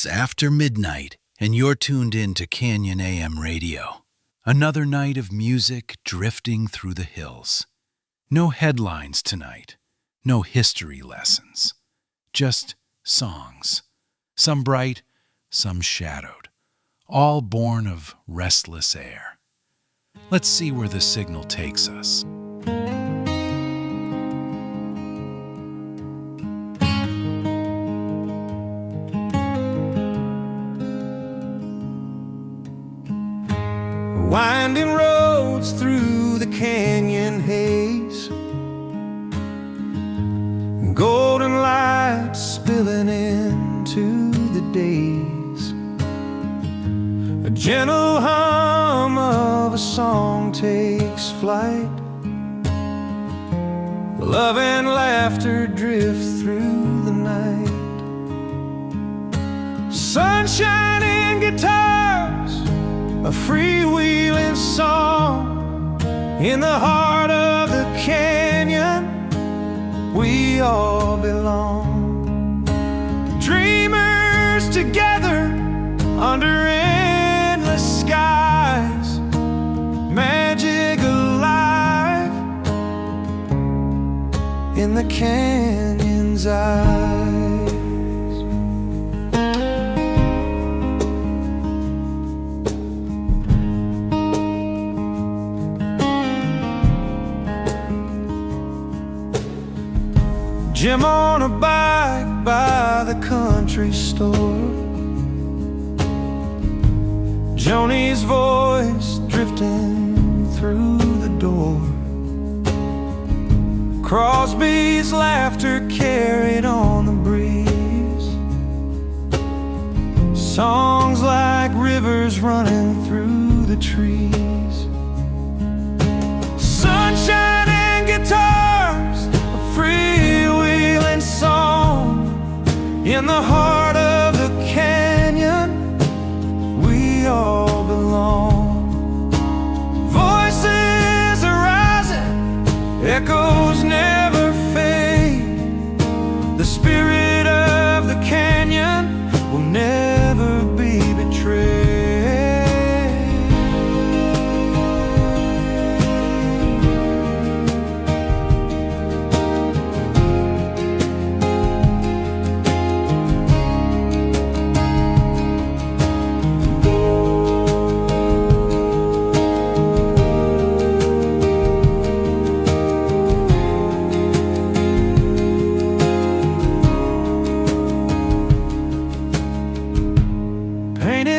It's after midnight, and you're tuned in to Canyon AM Radio. Another night of music drifting through the hills. No headlines tonight, no history lessons. Just songs, some bright, some shadowed, all born of restless air. Let's see where the signal takes us. Winding roads through the canyon haze, golden light spilling into the days. A gentle hum of a song takes flight. Love and laughter drift through the night. Sunshine and guitars, a freewheeling song. In the heart of the canyon, we all belong. Dreamers together under endless skies, magic alive in the canyon's eyes. Jim on a bike by the country store, Joni's voice drifting through the door, Crosby's laughter carried on the breeze, songs like rivers running through the trees. Sunshine and guitars, a freewheeling song. In the heart of the canyon, we all belong. Voices are rising, echoes never fade. The spirit of the canyon will never be betrayed.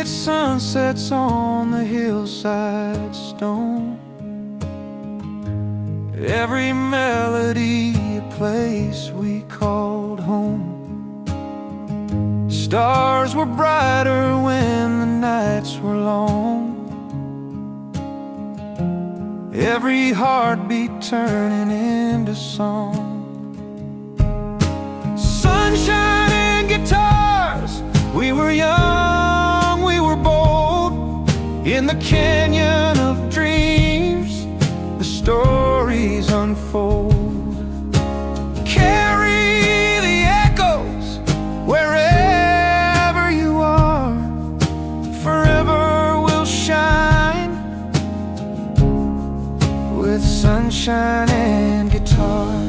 Sunsets on the hillside stone, every melody a place we called home. Stars were brighter when the nights were long, every heartbeat turning into song. Sunshine and guitars, we were young, we were bold. In the canyon of dreams, the stories unfold. Carry the echoes wherever you are, forever will shine with sunshine and guitars.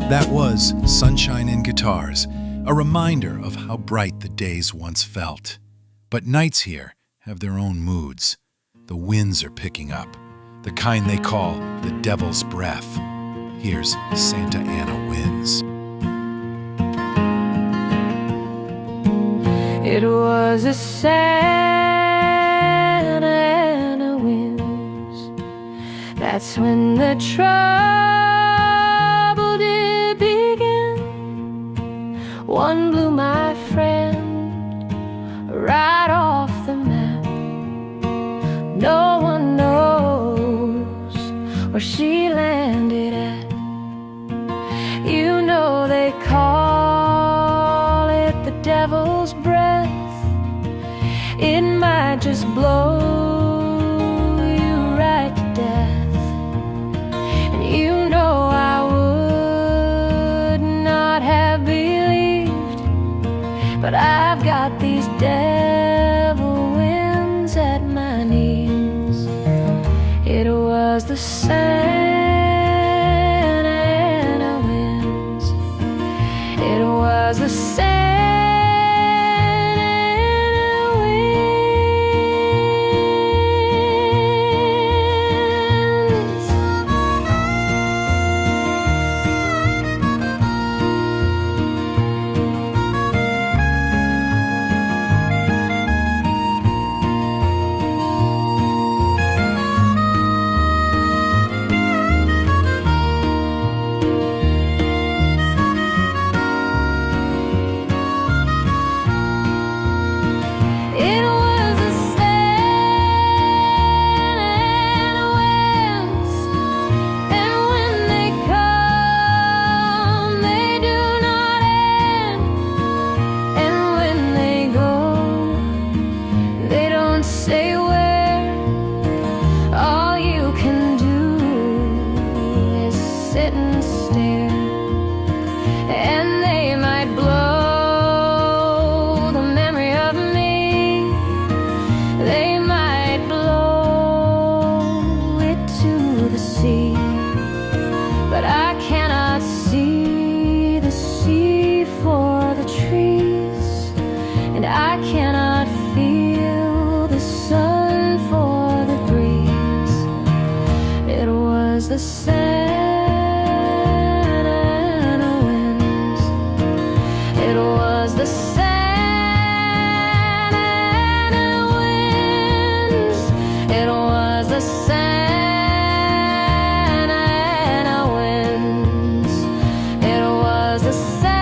That was Sunshine and Guitars, a reminder of how bright the days once felt. But nights here have their own moods. The winds are picking up, the kind they call the devil's breath. Here's Santa Ana Winds. It was a Santa Ana winds. That's when the trouble did begin. One blew my friend right off the map. No one knows where she landed. call it the devil's breath. It might just blow you right to death. And you know I would not have believed, but I've got these devil winds at my knees. It was the Santa winds. It was the Santa winds. The Santa winds. It was the Santa winds. It was the Santa winds. It was the Santa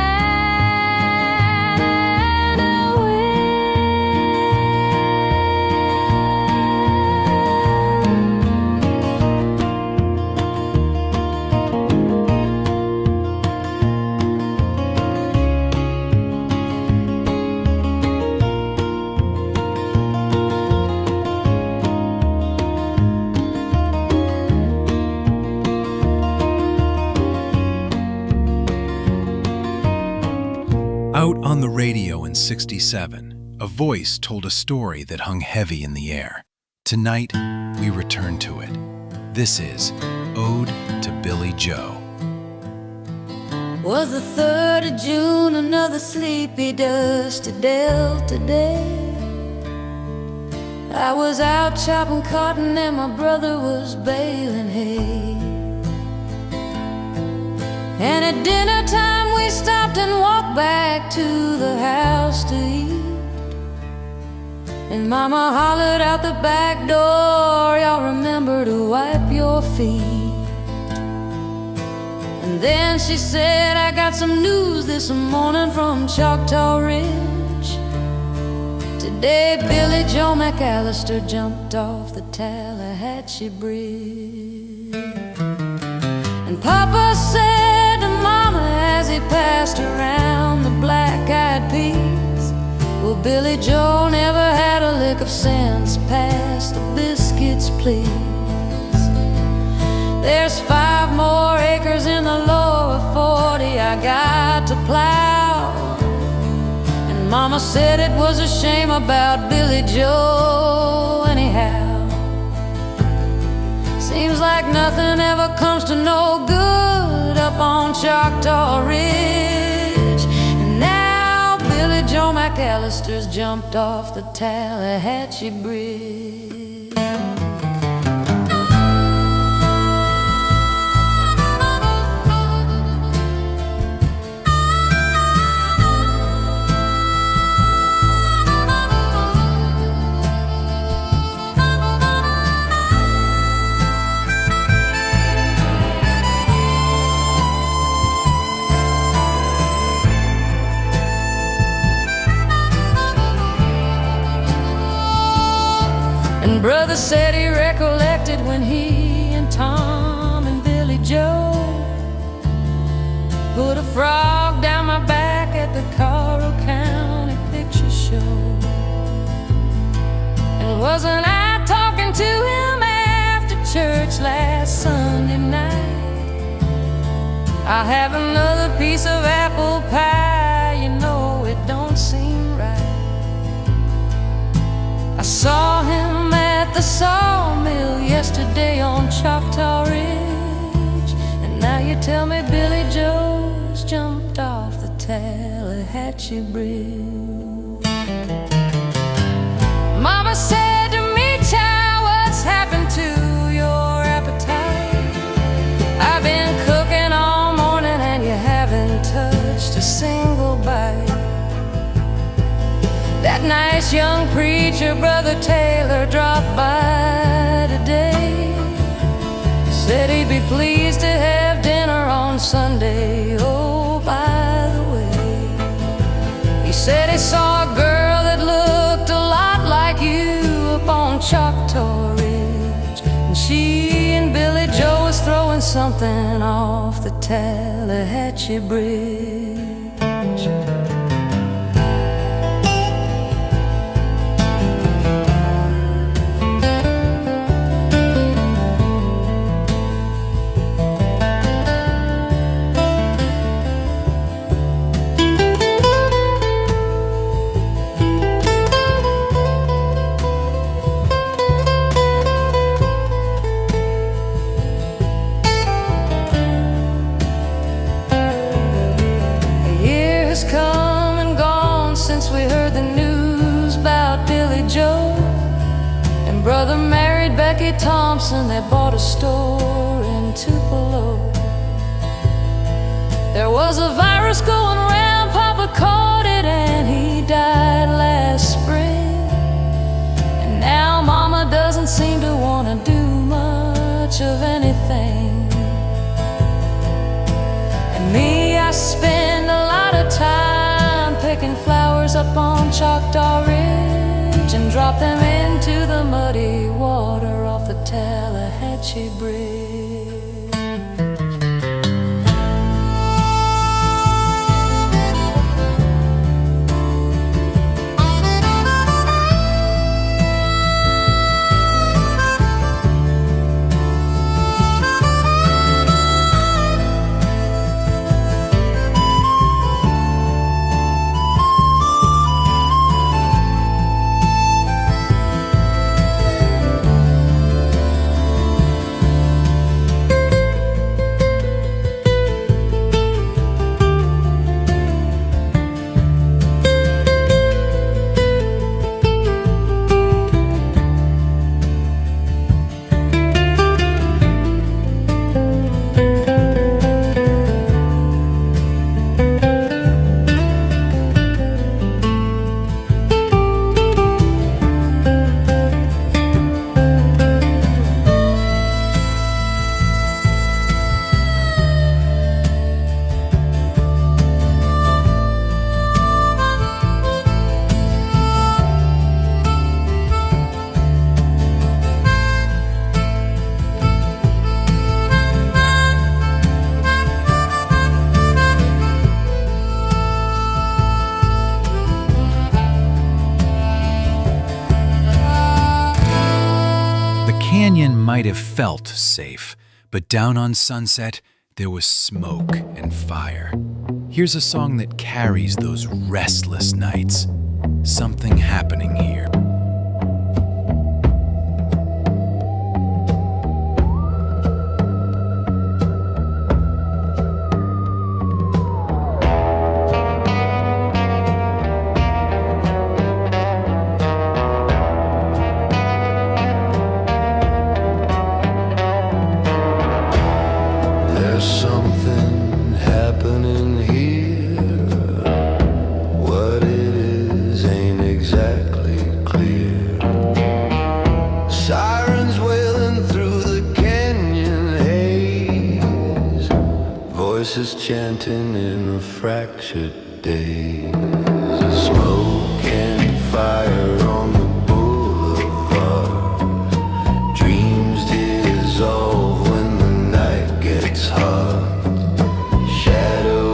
Out on the radio in '67, a voice told a story that hung heavy in the air. Tonight, we return to it. This is Ode to Billy Joe. Was the 3rd of June, another sleepy, dusty Delta day. I was out chopping cotton and my brother was baling hay. And at dinner time we stopped and walked back to the house to eat. And Mama hollered out the back door, y'all remember to wipe your feet. And then she said, I got some news this morning from Choctaw Ridge. Today Billy Joe McAllister jumped off the Tallahatchie Bridge. And Papa said to Mama as he passed around the black-eyed peas, well, Billy Joe never had a lick of sense past the biscuits, please. There's 5 more acres in the lower 40 I got to plow. And Mama said it was a shame about Billy Joe anyhow. Seems like nothing ever comes to no good up on Choctaw Ridge. And now Billy Joe McAllister's jumped off the Tallahatchie Bridge. And Brother said he recollected when he and Tom and Billy Joe put a frog down my back at the Laurel County Picture Show. And wasn't I talking to him after church last Sunday night? I'll have another piece of apple pie, you know it don't seem right. I saw him at the sawmill yesterday on Choctaw Ridge, and now you tell me Billy Joe's jumped off the Tallahatchie Bridge. Mama said to me, child, what's happened to your appetite? I've been cooking all morning and you haven't touched a single bite. That nice young preacher, Brother Taylor, dropped by today. Said he'd be pleased to have dinner on Sunday. Oh, by the way, he said he saw a girl that looked a lot like you up on Choctaw Ridge, and she and Billy Joe was throwing something off the Tallahatchie Bridge. Come and gone since we heard the news about Billy Joe. And brother married Becky Thompson, they bought a store in Tupelo. There was a virus going around, Papa caught it and he died last spring. And now Mama doesn't seem to want to do much of anything. And me, I spend a lot of time picking flowers up on Choctaw Ridge and drop them into the muddy water off the Tallahatchie Bridge. Canyon might have felt safe, but down on Sunset, there was smoke and fire. Here's a song that carries those restless nights. Something happening here. There's something happening here. What it is ain't exactly clear. Sirens wailing through the canyon haze, voices chanting in a fractured daze. Smoke and fire on the boulevard. Dreams dissolve when the night gets hard. Shadow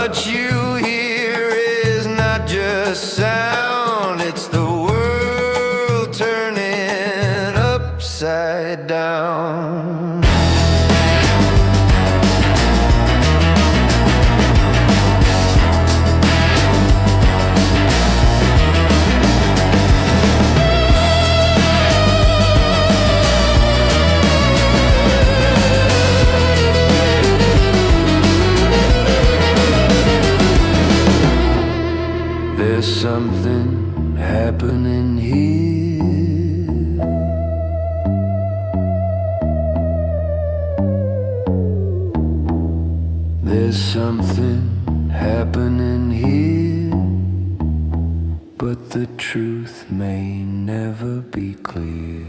What you hear is not just sound, it's the world turning upside down. There's something happening here. There's something happening here, but the truth may never be clear.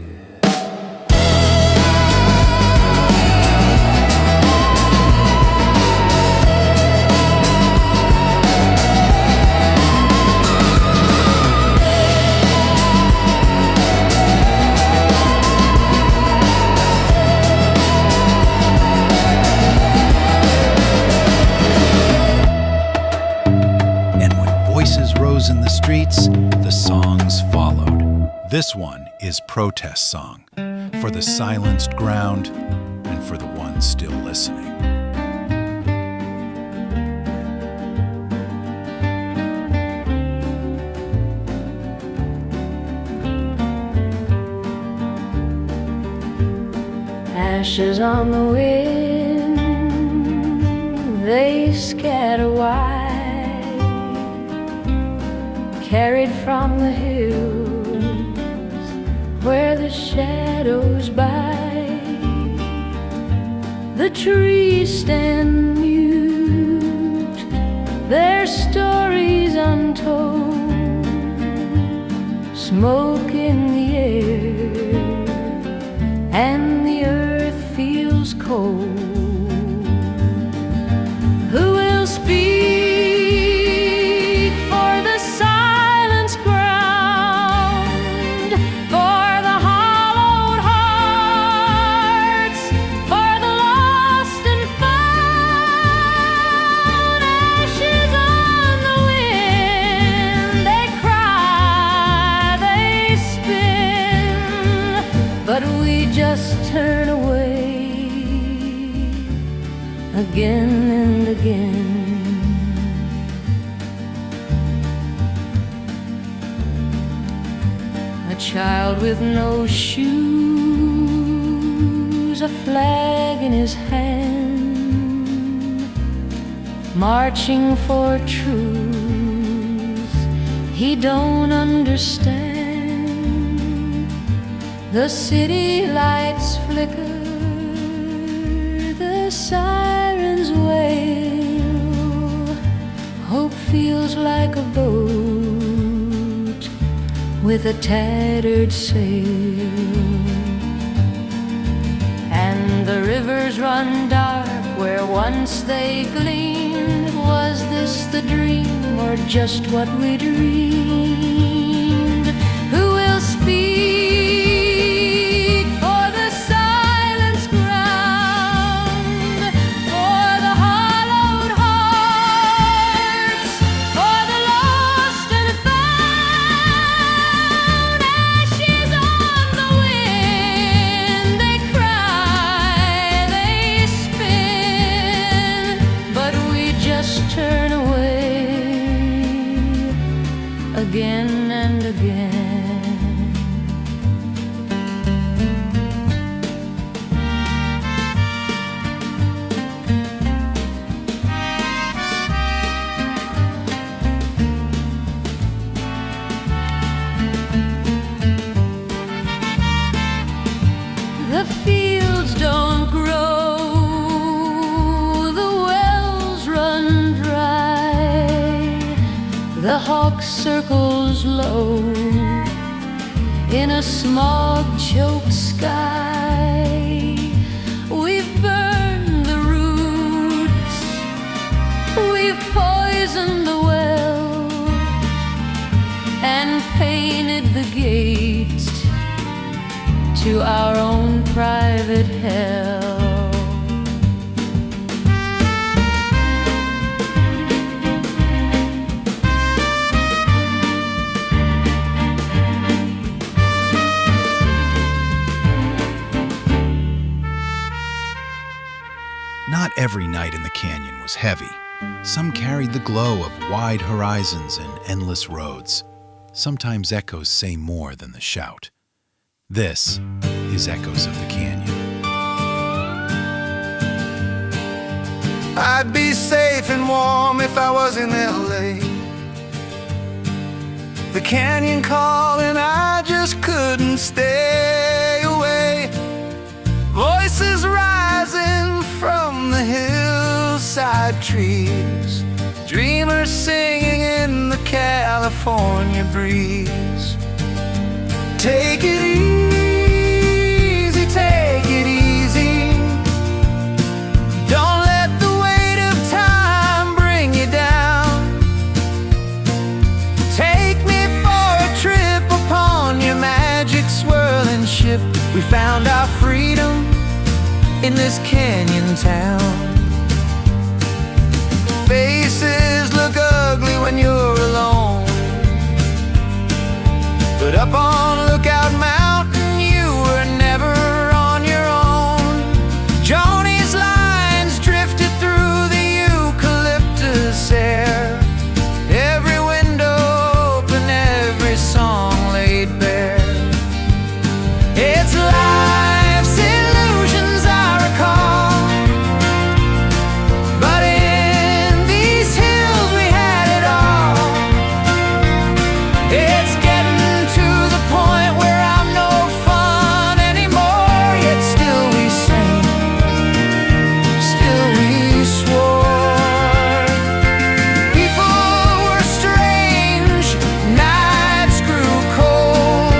Rose in the streets, the songs followed. This one is protest song for the silenced ground and for the ones still listening. Ashes on the wind, they scatter wide, carried from the hills where the shadows bite. The trees stand mute, their stories untold, smoke in the air, and the earth feels cold. Who will speak for the silenced ground, for the hollowed hearts, for the lost and found? Ashes on the wind, they cry, they spin, but we just turn away again and again. A child with no shoes, a flag in his hand, marching for truth he don't understand. The city lights flicker, the sirens wail, hope feels like a boat with a tattered sail. And the rivers run dark where once they gleamed. Was this the dream or just what we dreamed? Who will speak for the silenced ground, for the hollowed hearts, for the lost and found? Ashes on the wind, they cry, they spin, but we just turn away again and again. The fields don't grow, the wells run dry, the hawk circles low in a smog-choked sky. We've burned the roots, we've poisoned the well, and painted the gates to our own private hell. every night in the canyon was heavy. Some carried the glow of wide horizons and endless roads. Sometimes echoes say more than the shout. This is Echoes of the Canyon. I'd be safe and warm if I was in LA. The canyon called and I just couldn't stay away. Voices rising from the hillside trees, dreamers singing in the California breeze. Take it easy, take it easy. Don't let the weight of time bring you down. Take me for a trip upon your magic swirling ship. We found our freedom in this canyon town. Faces look ugly when you're alone, but up on Lookout Mountain you were never on your own. Joni's lines drifted through the eucalyptus air, every window open, every song laid bare. It's life's illusions I recall, but in these hills we had it all. It's getting to the point where I'm no fun anymore, yet still we sang, still we swore. People were strange, nights grew cold,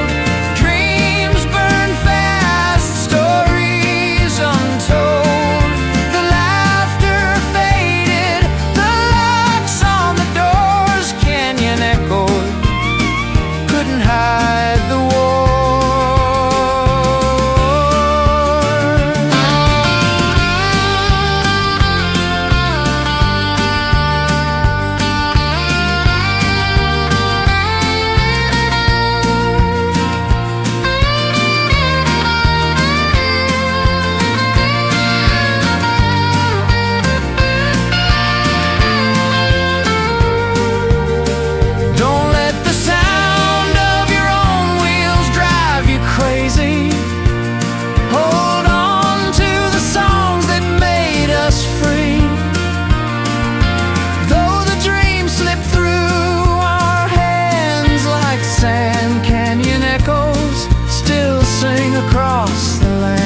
dreams burned fast, stories untold. The laughter faded, the locks on the doors, canyon echoed, couldn't hide the war. Don't let the sound of your own wheels drive you crazy. Hold on to the songs that made us free. Though the dreams slip through our hands like sand, canyon echoes still sing across the land.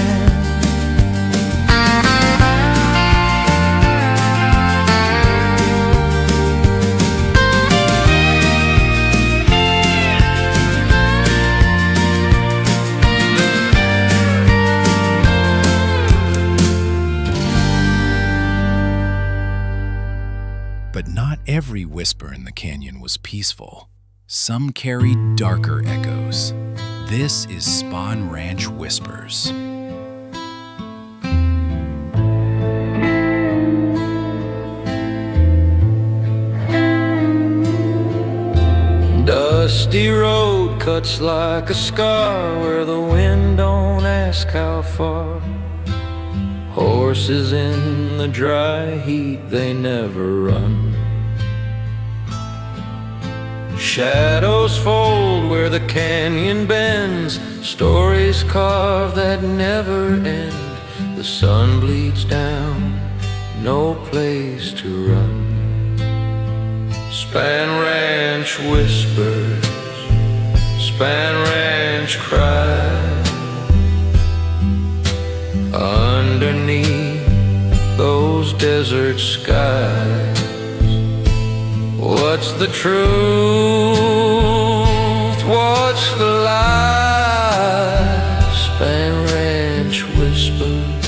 But not every whisper in the canyon was peaceful. Some carried darker echoes. This is Spawn Ranch Whispers. Dusty road cuts like a scar where the wind don't ask how far. Horses in the dry heat, they never run. Shadows fold where the canyon bends, stories carved that never end. The sun bleeds down, no place to run. Span Ranch whispers, Span Ranch cries. Underneath those desert skies, what's the truth? What's the lie? Span Ranch whispers,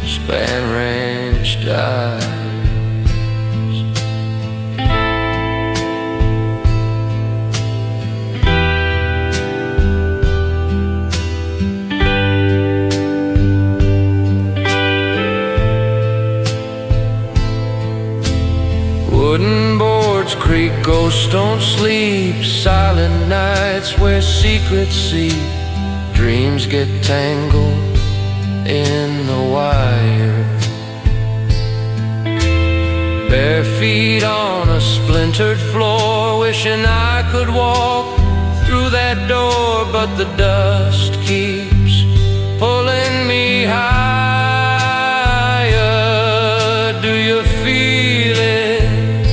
Span Ranch dies. Wooden boards creak, ghosts don't sleep. Silent nights where secrets seep. Dreams get tangled in the wire. bare feet on a splintered floor, wishing I could walk through that door, but the dust keeps pulling me higher. Do you feel it?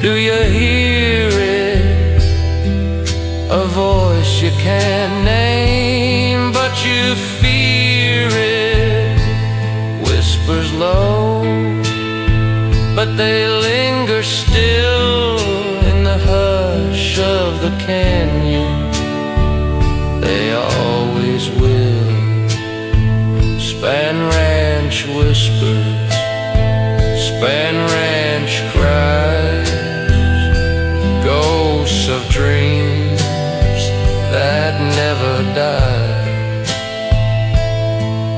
Do you hear it? A voice you can't name, but you fear it. Whispers low, but they linger still in the hush of the canyon. They always will. Span Ranch whispers, Span Ranch cries, ghosts of dreams that never die.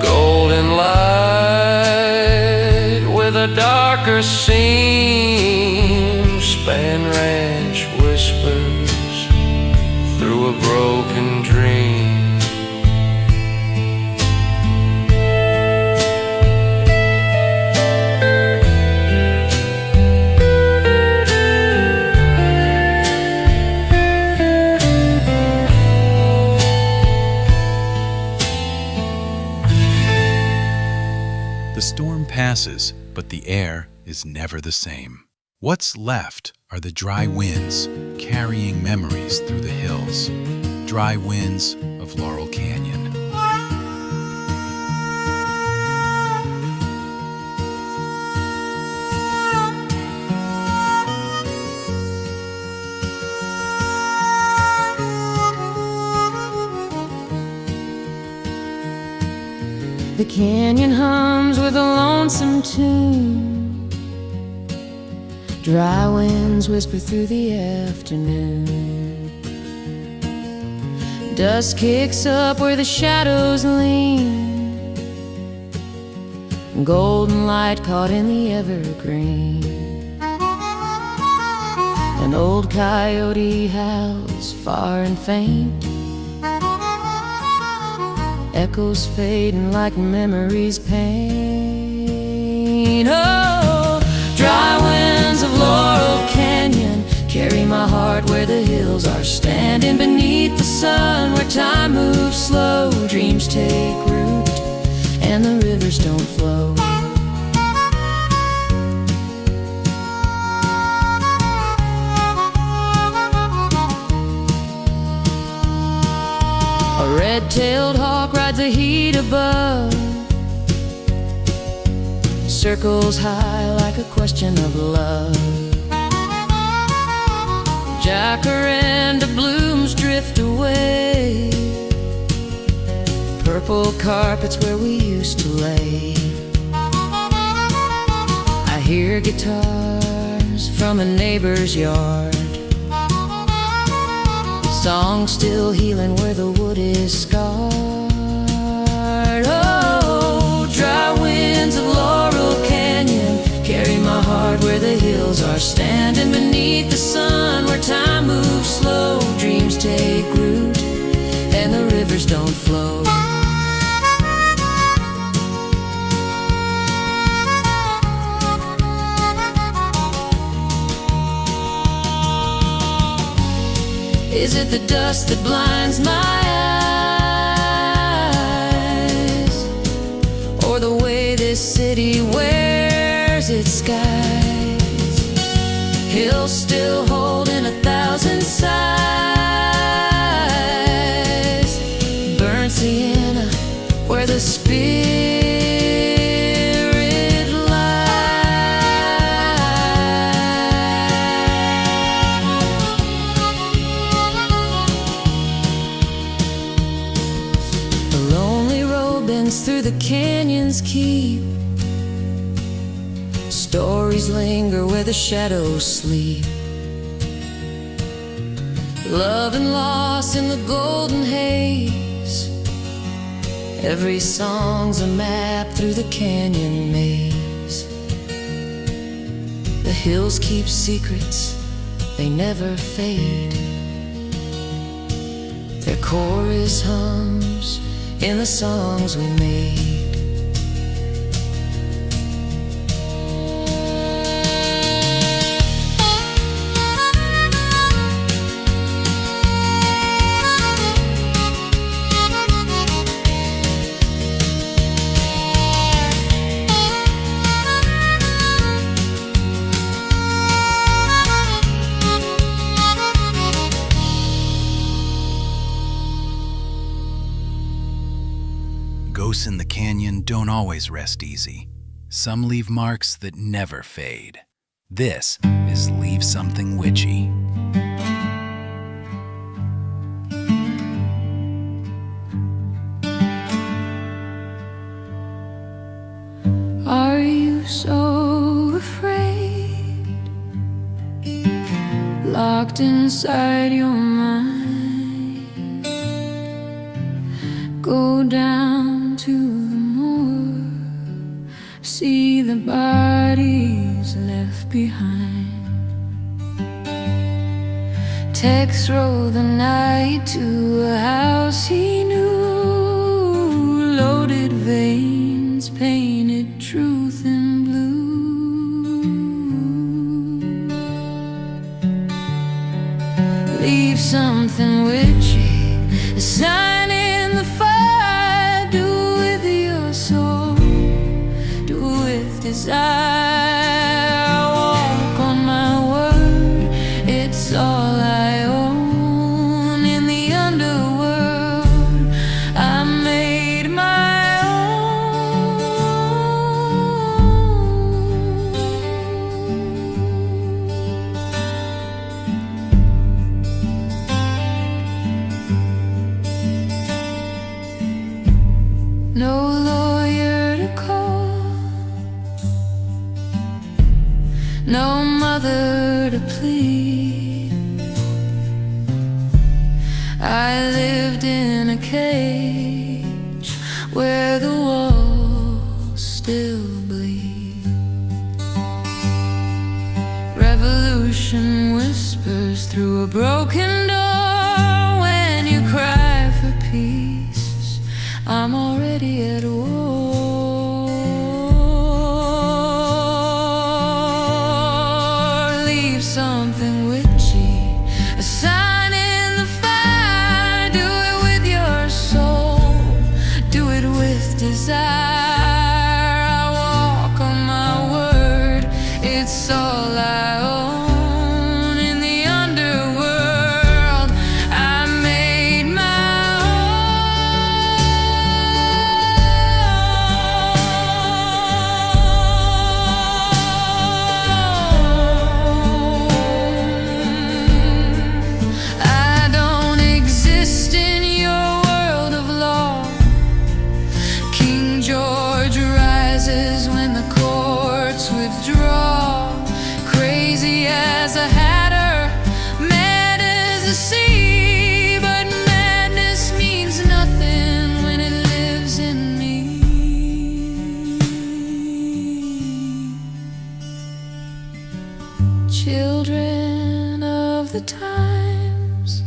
Golden light with a darker seam. Span Ranch whispers through a broken dream. The storm passes, but the air is never the same. What's left are the dry winds carrying memories through the hills. Dry winds of Laurel Canyon. The canyon hums with a lonesome tune. Dry winds whisper through the afternoon. Dust kicks up where the shadows lean. Golden light caught in the evergreen. An old coyote howls far and faint. Echoes fading like memories paint. Oh, dry winds of Laurel Canyon carry my heart where the hills are standing beneath the sun, where time moves slow, dreams take root, and the rivers don't flow. A red-tailed hawk rides the heat above, circles high like a question of love. Jacaranda blooms drift away, purple carpets where we used to lay. I hear guitars from a neighbor's yard, song still healing where the wood is scarred. Oh, dry winds of Laurel Canyon carry my heart where the hills are standing beneath the sun, where time moves slow, dreams take root, and the rivers don't flow. Is it the dust that blinds my eyes, or the way this city wears its skies? Hills still holding 1,000 sighs. Burnt sienna where the spirit lies. A lonely road bends through the canyons keep. Stories linger where the shadows sleep. Love and loss in the golden haze. Every song's a map through the canyon maze. The hills keep secrets, they never fade. Their chorus hums in the songs we made. Ghosts in the canyon don't always rest easy. Some leave marks that never fade. This is Leave Something Witchy. Are you so afraid? Locked inside your mind. Go down to the moor, see the bodies left behind. Tex rode the night to a house he knew, loaded veins, painted truth in blue. Leave something witchy, a sign in the fire. Do with your soul, do with desire. Walk on my word, it's all I own. In the underworld, I made my own. No lawyer to call, no mother to plead. I lived in a cage where the walls still bleed. Revolution whispers through a broken door. When you cry for peace, I'm already at war. Leave something witchy, a sign in the fire. Do it with your soul, do it with desire. I walk on my word, it's all I own. In the underworld, I made my own. I don't exist in your world of law. King George rises when the courts withdraw. Crazy as a hatter, mad as the sea. But madness means nothing when it lives in me. Children of the times,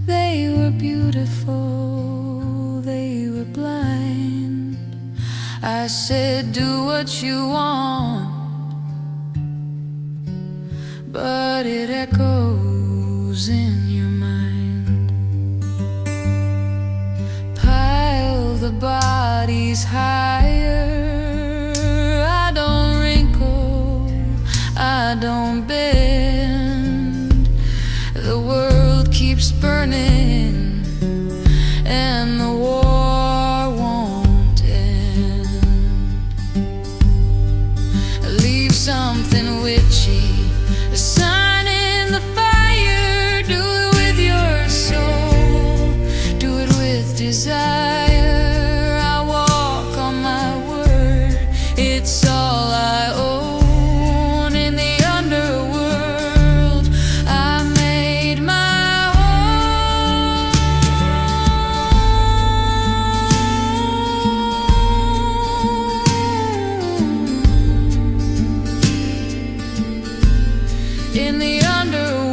they were beautiful, they were blind. I said, do what you want, but it echoes in your mind. Pile the bodies higher. I don't wrinkle, I don't bend. The world keeps burning, and the war won't end. Leave something witchy, a sign in the fire. Do it with your soul, do it with desire. I walk on my word, it's all I own. In the underworld, I made my own. In the underworld,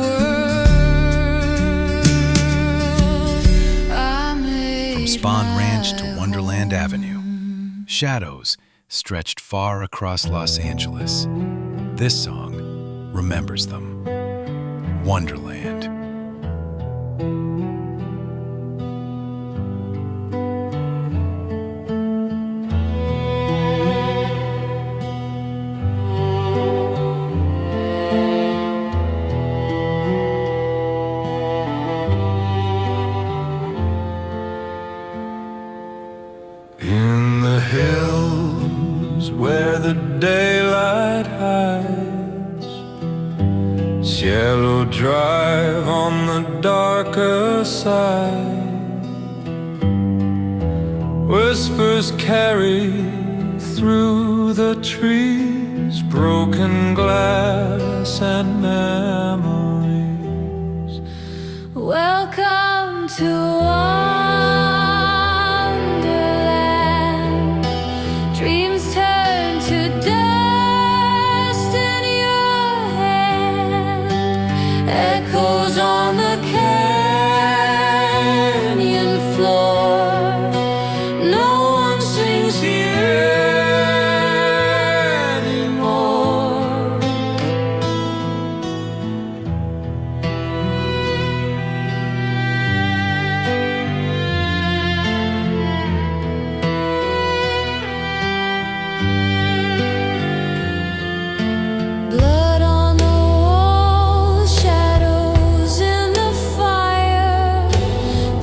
I made From Spahn Ranch to my Wonderland Avenue, shadows stretched far across Los Angeles. This song remembers them. Wonderland. In yellow drive on the darker side. Whispers carry through the trees, broken glass and memories. Welcome to Wonderland. Dreams turn to dust in your hand. Echoes on the canyon floor. No one sings here anymore. Blood on the walls, shadows in the fire,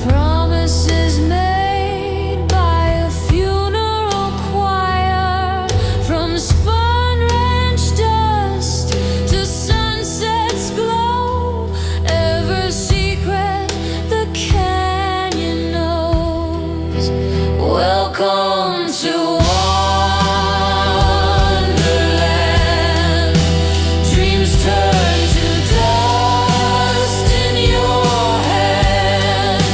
promises made by a funeral choir. From spun ranch dust to sunset's glow, ever secret the canyon knows. Welcome to Wonderland. Dreams turn to dust in your hand.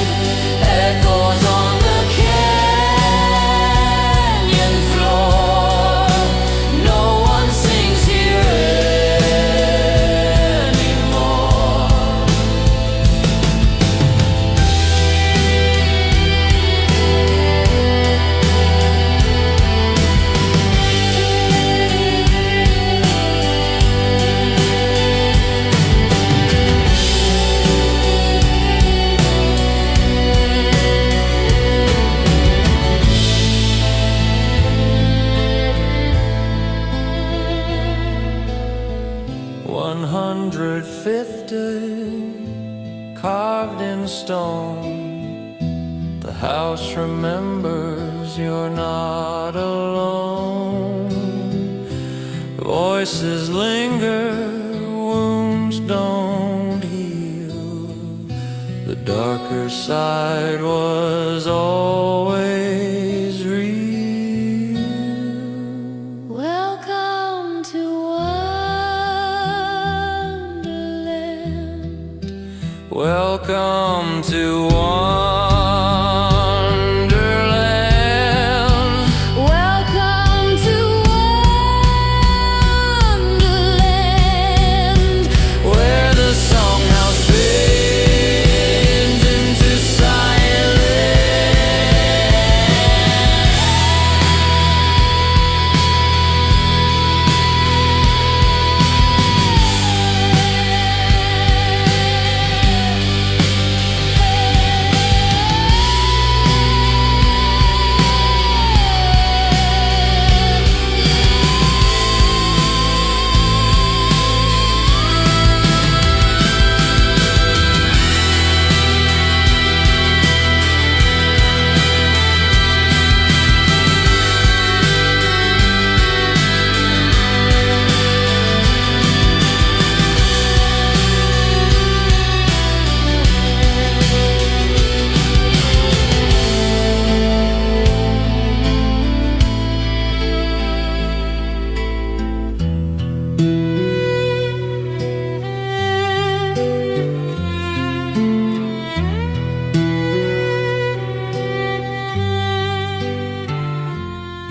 Echoes on the canyon floor. No one sings here anymore. 150 carved in stone. The house remembers you're not alone. Voices linger, wounds don't heal. The darker side was always real. Welcome to Wonderland. Welcome to Wonderland. Welcome to Wonderland. Where the songhouse fades into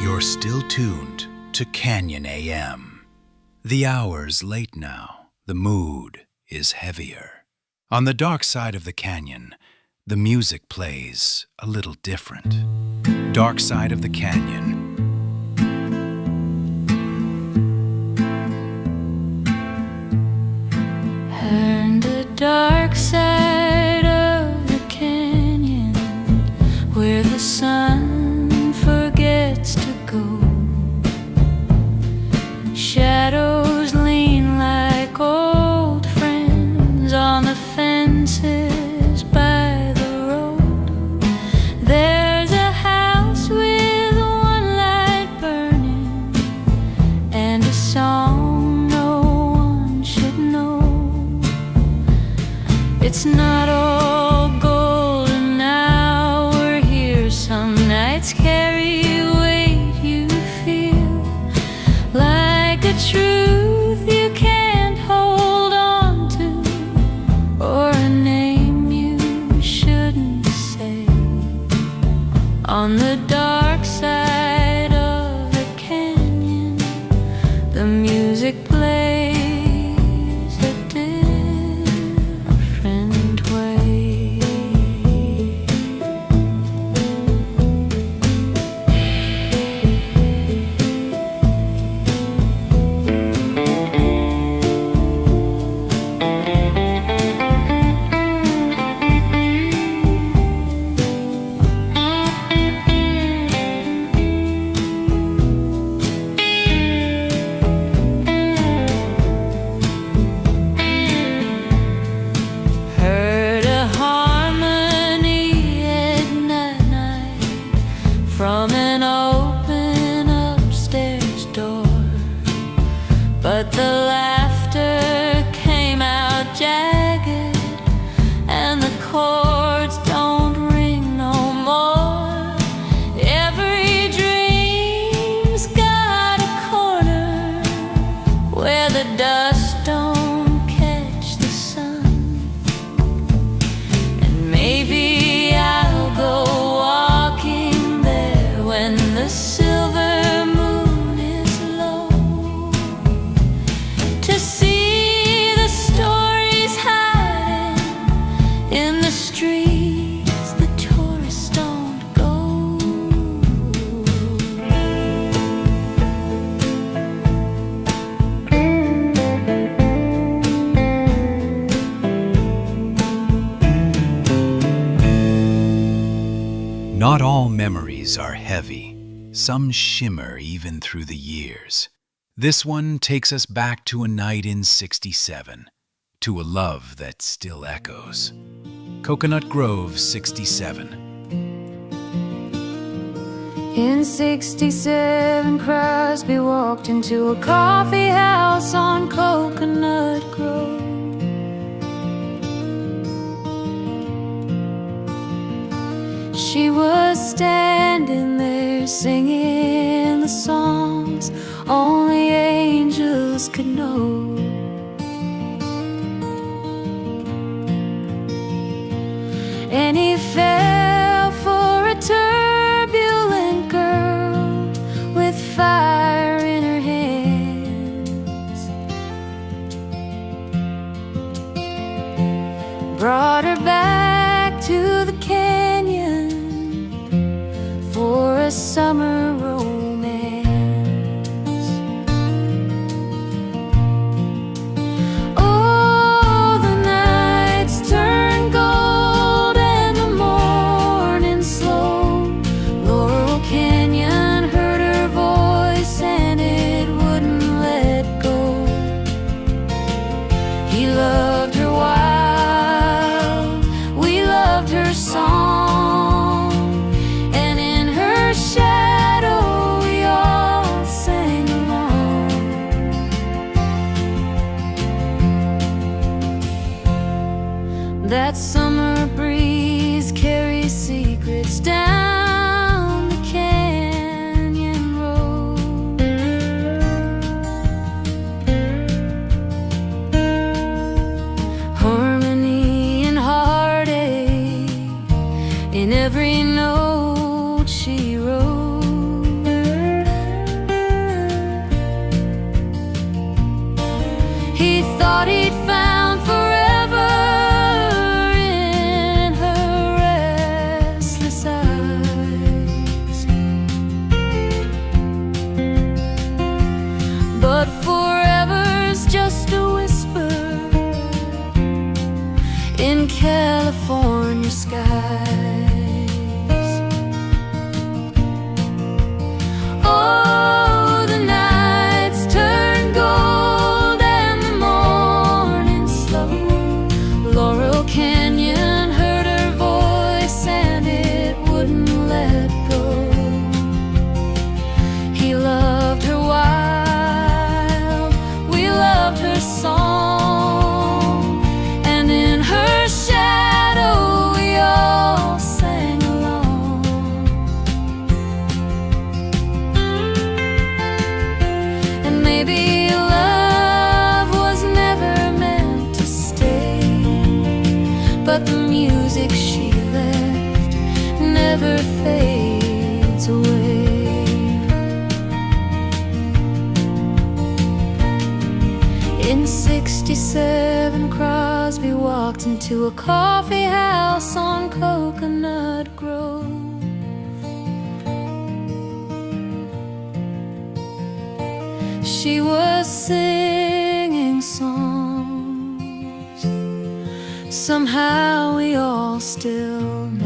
You're still tuned to Canyon AM. The hour's late now. The mood is heavier. On the dark side of the canyon, the music plays a little different. Dark side of the canyon. And the dark side of the canyon, where the sun forgets to go. Shadows lean like old friends on the fences by the road. There's a house with one laughter came out jagged, and the chords don't ring no more. Every dream's got a corner where the dust don't catch the sun. And maybe I'll go walking there when the silver moon is low, to see the stories hiding in the streets the tourists don't go. Not all memories are heavy. Some shimmer even through the years. This one takes us back to a night in '67, to a love that still echoes. Coconut Grove, '67. In '67, Crosby walked into a coffee house on Coconut Grove. She was standing there singing the songs only angels could know. And he fell for a turbulent girl with fire in her hands, brought her back to the canyon for a summer romance. Oh, the nights turn gold and the morning slow. Laurel Canyon heard her voice and it wouldn't let go. He loved her wild, we loved her song. That summer breeze carries secrets down the canyon road. Harmony and heartache in every note she wrote. He thought he'd found forever in California skies. Oh, the nights turn gold and the morning slow. Laurel Canyon heard her voice and it wouldn't let go. He loved her wild, we loved her song. Maybe love was never meant to stay, but the music she left never fades away. In '67, Crosby walked into a coffee house on Coconut Grove. She was singing songs somehow we all still know.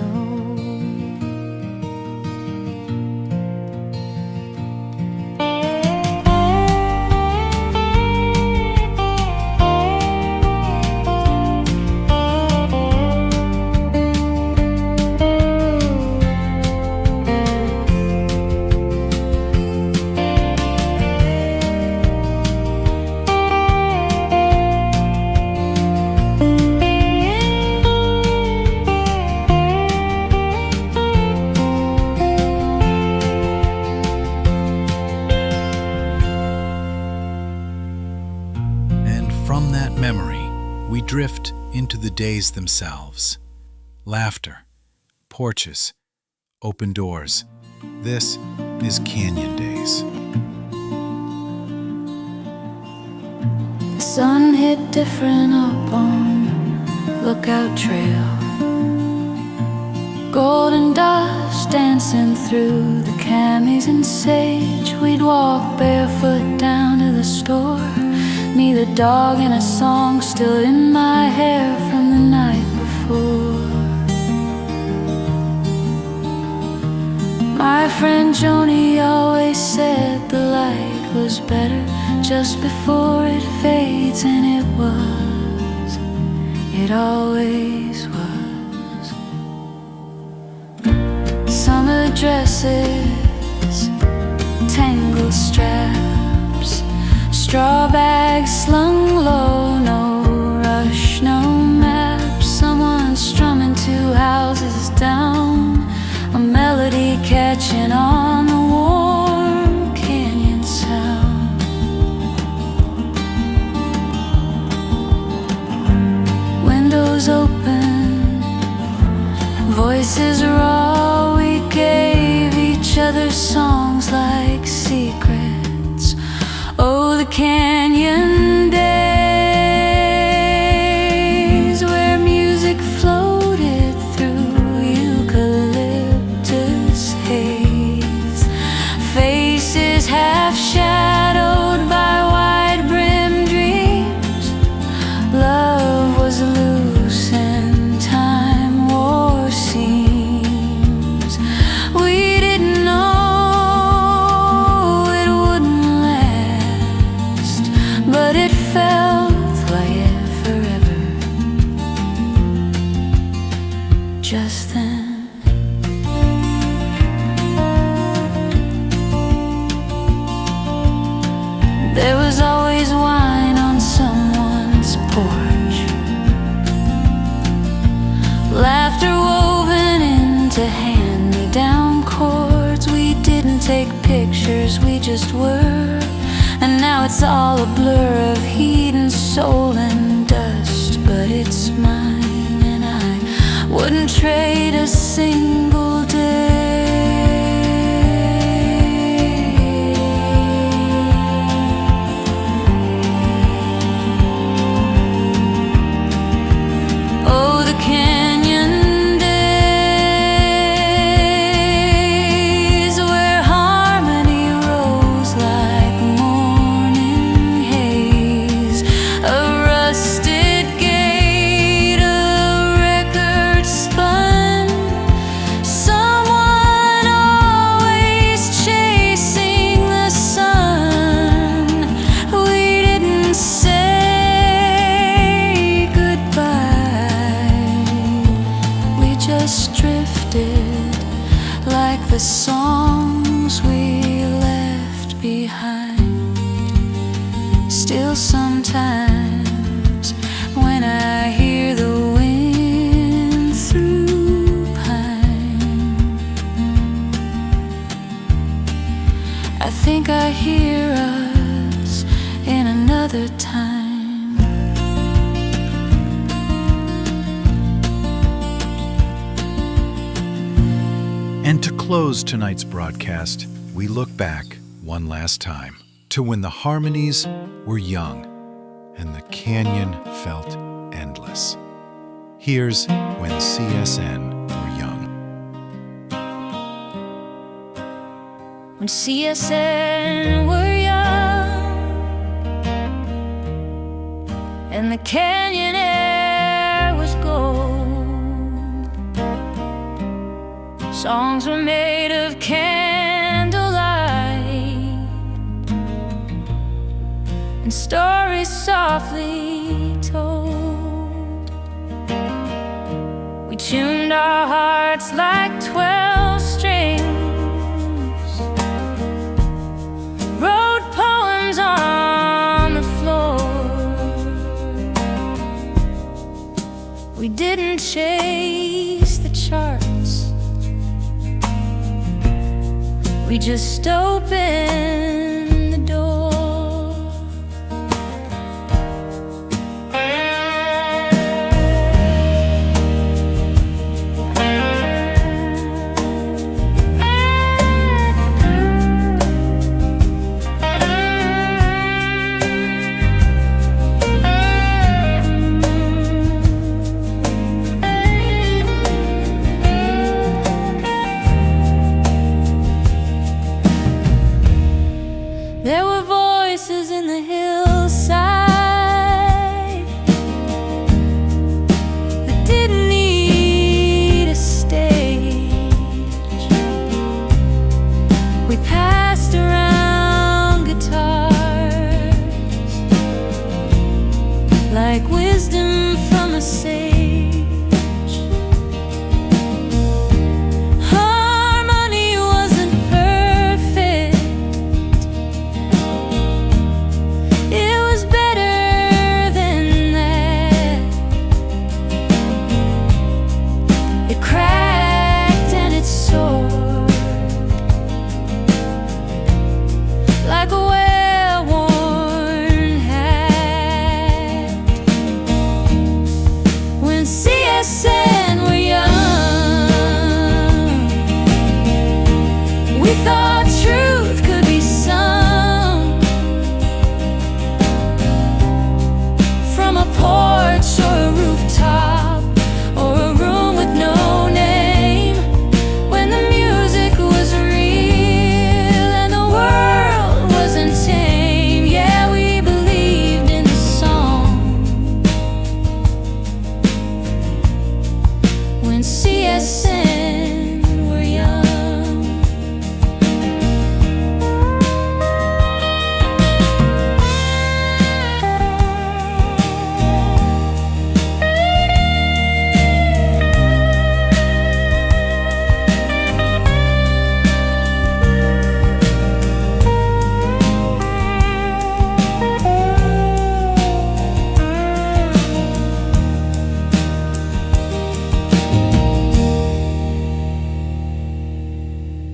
from that memory, we drift into the days themselves. Laughter, porches, open doors. This is Canyon Days. The sun hit different up on Lookout Trail. Golden dust dancing through the camis and sage. We'd walk barefoot down to the store. Me, the dog, and a song still in my hair from the night before. My friend Joni always said the light was better just before it fades, and it was, it always was. Summer dresses, tangled straps, straw bags slung low, no rush, no map. Someone strumming 2 houses down, a melody catching on the warm canyon sound. Windows open, voices raw, we gave each other songs like secrets. Oh, the canyon days where music floated through eucalyptus haze, faces half shadowed by wide-brimmed dreams. Love was loose and time wore seams. We didn't know it wouldn't last, but it felt like it forever just then. There was always wine on someone's porch, laughter woven into hand-me-down chords. We didn't take pictures, we just were. And now it's all a blur of heat and soul and dust, but it's mine, and I wouldn't trade a single day. Oh, the canyon days where harmony rose like morning haze. A rusted gate, a record spun, someone always chasing the sun. We didn't say goodbye, we just drifted like the songs we left behind. Still sometimes when I hear the wind through pine, I think I hear us in another time. And to close tonight's broadcast, we look back one last time to when the harmonies were young and the canyon felt endless. Here's When CSN Were Young. When CSN were young and the canyon air was gold, songs were made of candlelight and stories softly told. We tuned our hearts like 12 strings, wrote poems on the floor. We didn't chase the charts, we just opened the door. like wisdom from a sage. Harmony wasn't perfect, it was better than that. It cracked and it soared like a well-worn hat. When CSN were young, we thought truth could be sung from a porch or a rooftop or a room with no name. When the music was real and the world wasn't tame, yeah, we believed in the song. When CSN were young.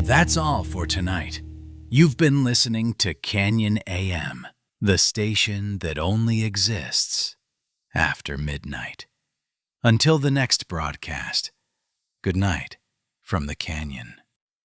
That's all for tonight. You've been listening to Canyon AM, the station that only exists after midnight. Until the next broadcast, good night from the Canyon.